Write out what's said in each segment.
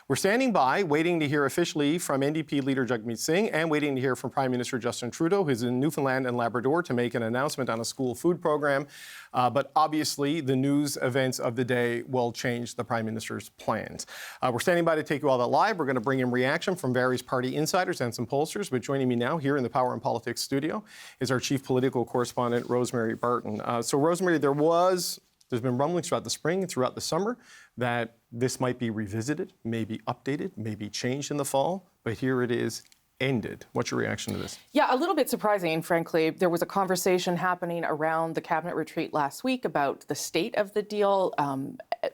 We're standing by, waiting to hear officially from NDP leader Jagmeet Singh and waiting to hear from Prime Minister Justin Trudeau, who's in Newfoundland and Labrador, to make an announcement on a school food program. But obviously, the news events of the day will change the Prime Minister's plans. We're standing by to take you all that live. We're going to bring in reaction from various party insiders and some pollsters. But joining me now here in the Power and Politics studio is our chief political correspondent, Rosemary Barton. So, Rosemary, there's been rumblings throughout the spring and throughout the summer that this might be revisited, maybe updated, maybe changed in the fall. But here it is, ended. What's your reaction to this? Yeah, a little bit surprising, frankly. There was a conversation happening around the cabinet retreat last week about the state of the deal.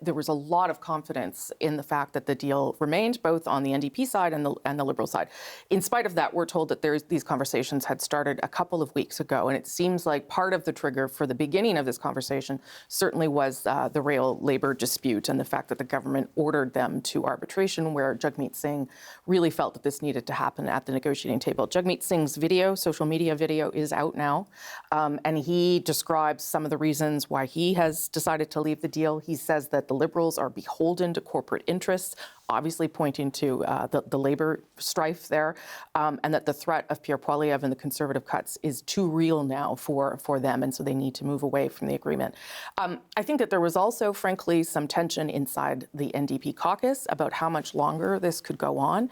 There was a lot of confidence in the fact that the deal remained, both on the NDP side and the Liberal side. In spite of that, we're told that these conversations had started a couple of weeks ago, and it seems like part of the trigger for the beginning of this conversation certainly was the rail labour dispute and the fact that the government ordered them to arbitration, where Jagmeet Singh really felt that this needed to happen at the negotiating table. Jagmeet Singh's video, social media video, is out now, and he describes some of the reasons why he has decided to leave the deal. He says that the Liberals are beholden to corporate interests, obviously pointing to the labour strife there, and that the threat of Pierre Poilievre and the Conservative cuts is too real now for them, and so they need to move away from the agreement. I think that there was also, frankly, some tension inside the NDP caucus about how much longer this could go on.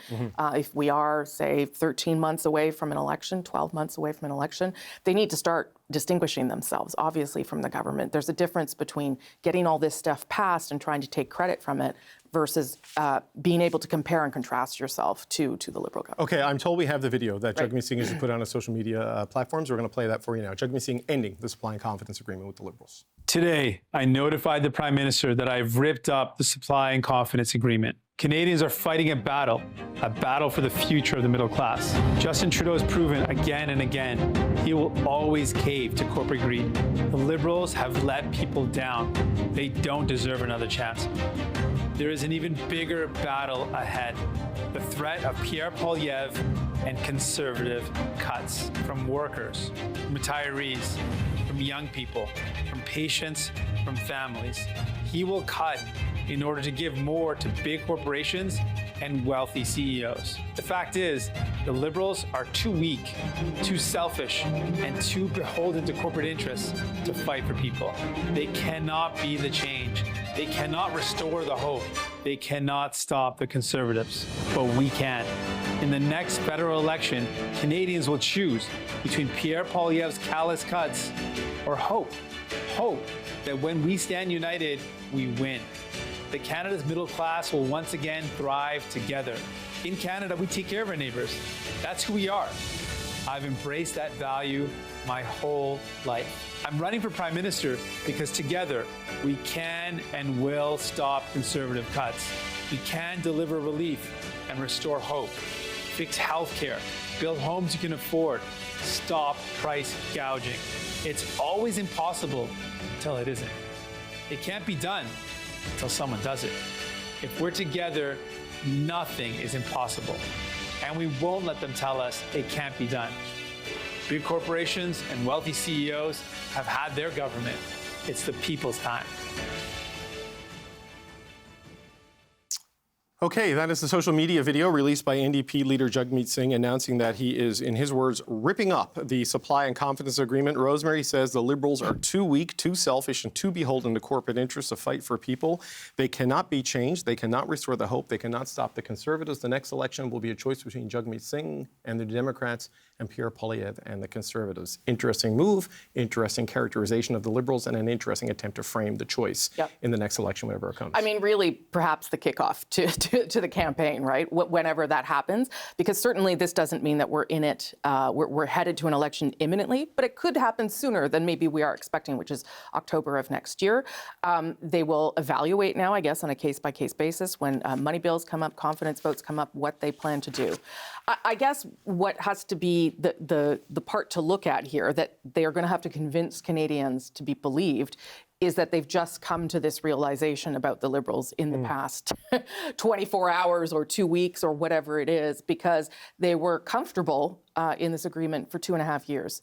If we are, say, 13 months away from an election, 12 months away from an election, they need to start distinguishing themselves, obviously, from the government. There's a difference between getting all this stuff passed and trying to take credit from it versus being able to compare and contrast yourself to the Liberal government. Okay, I'm told we have the video that Jagmeet Singh has put on his social media platforms. We're going to play that for you now. Jagmeet Singh ending the supply and confidence agreement with the Liberals. Today, I notified the Prime Minister that I've ripped up the supply and confidence agreement. Canadians are fighting a battle for the future of the middle class. Justin Trudeau has proven again and again he will always cave to corporate greed. The Liberals have let people down. They don't deserve another chance. There is an even bigger battle ahead. The threat of Pierre Poilievre and Conservative cuts from workers, from retirees, from young people, from patients, from families. He will cut in order to give more to big corporations and wealthy CEOs. The fact is, the Liberals are too weak, too selfish, and too beholden to corporate interests to fight for people. They cannot be the change. They cannot restore the hope. They cannot stop the Conservatives, but we can. In the next federal election, Canadians will choose between Pierre Poilievre's callous cuts or hope. Hope that when we stand united, we win. That Canada's middle class will once again thrive together. In Canada, we take care of our neighbors. That's who we are. I've embraced that value my whole life. I'm running for Prime Minister because together we can and will stop Conservative cuts. We can deliver relief and restore hope, fix healthcare, build homes you can afford, stop price gouging. It's always impossible until it isn't. It can't be done until someone does it. If we're together, nothing is impossible. And we won't let them tell us it can't be done. Big corporations and wealthy CEOs have had their government. It's the people's time. Okay, that is the social media video released by NDP leader Jagmeet Singh announcing that he is, in his words, ripping up the supply and confidence agreement. Rosemary says the Liberals are too weak, too selfish, and too beholden to corporate interests to fight for people. They cannot be changed. They cannot restore the hope. They cannot stop the Conservatives. The next election will be a choice between Jagmeet Singh and the Democrats and Pierre Poilievre and the Conservatives. Interesting move, interesting characterization of the Liberals, and an interesting attempt to frame the choice in the next election, whenever it comes. I mean, really, perhaps the kickoff to the campaign, right? Whenever that happens, because certainly this doesn't mean that we're in it, we're headed to an election imminently, but it could happen sooner than maybe we are expecting, which is October of next year. They will evaluate now, I guess, on a case-by-case basis when money bills come up, confidence votes come up, what they plan to do. I guess what has to be the part to look at here, that they are going to have to convince Canadians to be believed, is that they've just come to this realization about the Liberals in the past 24 hours or 2 weeks or whatever it is, because they were comfortable in this agreement for 2.5 years.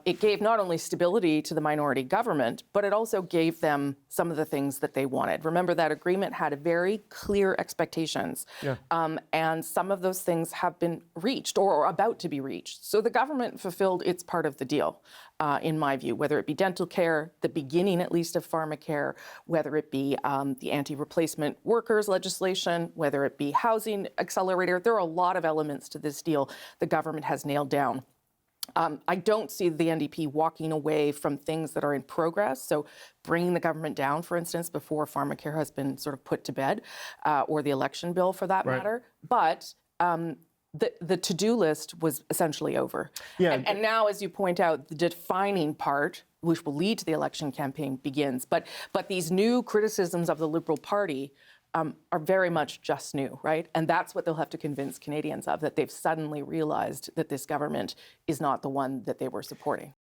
It gave not only stability to the minority government, but it also gave them some of the things that they wanted. Remember, that agreement had very clear expectations, and some of those things have been reached or are about to be reached. So the government fulfilled its part of the deal, in my view, whether it be dental care, the beginning at least of pharmacare, whether it be the anti-replacement workers legislation, whether it be housing accelerator. There are a lot of elements to this deal the government has nailed down. I don't see the NDP walking away from things that are in progress. So bringing the government down, for instance, before pharmacare has been sort of put to bed, or the election bill for that matter. But the to-do list was essentially over. And now, as you point out, the defining part, which will lead to the election campaign, begins. But these new criticisms of the Liberal Party are very much just new, right? And that's what they'll have to convince Canadians of, that they've suddenly realized that this government is not the one that they were supporting.